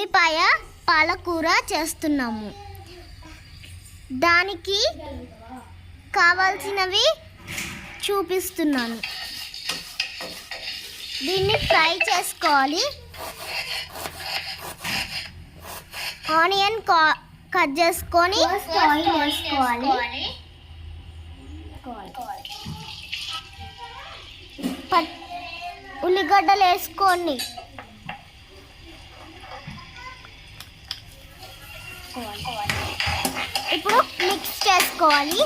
ఉల్లిపాయ పాలకూర చేస్తున్నాము. దానికి కావాల్సినవి చూపిస్తున్నాను. దీన్ని ఫ్రై చేసుకోవాలి. ఆనియన్ కట్ చేసుకొని ఆయిల్ వేసుకోవాలి. ఉల్లిగడ్డలు వేసుకొని ఇప్పుడు మిక్స్ చేసుకోవాలి.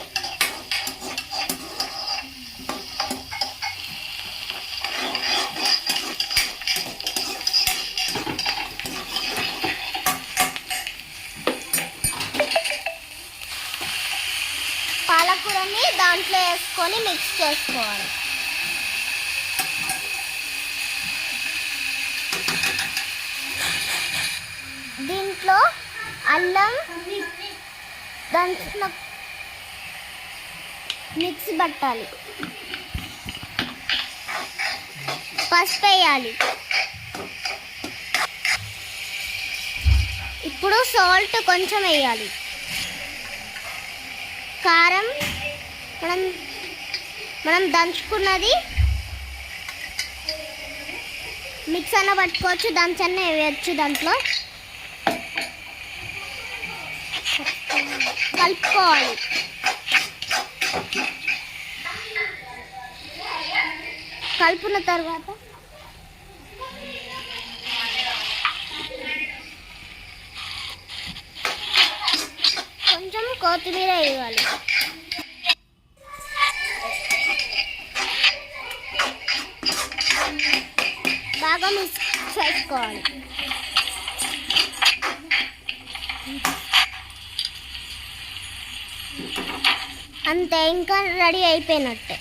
పాలకూరని దాంట్లో వేసుకొని మిక్స్ చేసుకోవాలి. దీంట్లో అల్లం దంచిన మిక్స్ పట్టాలి. పసుపు వేయాలి. ఇప్పుడు సాల్ట్ కొంచెం వేయాలి. కారం మనం దంచుకున్నది మిక్స్ అన్న పట్టుకోవచ్చు, దంచన్న వేయచ్చు. దాంట్లో కలుపుకోవాలి. కలుపున తర్వాత కొంచెం కొత్తిమీర వేయాలి. బాగా మిక్స్ చేసుకోవాలి. అంతే, ఇంకా రెడీ అయిపోయినట్టే.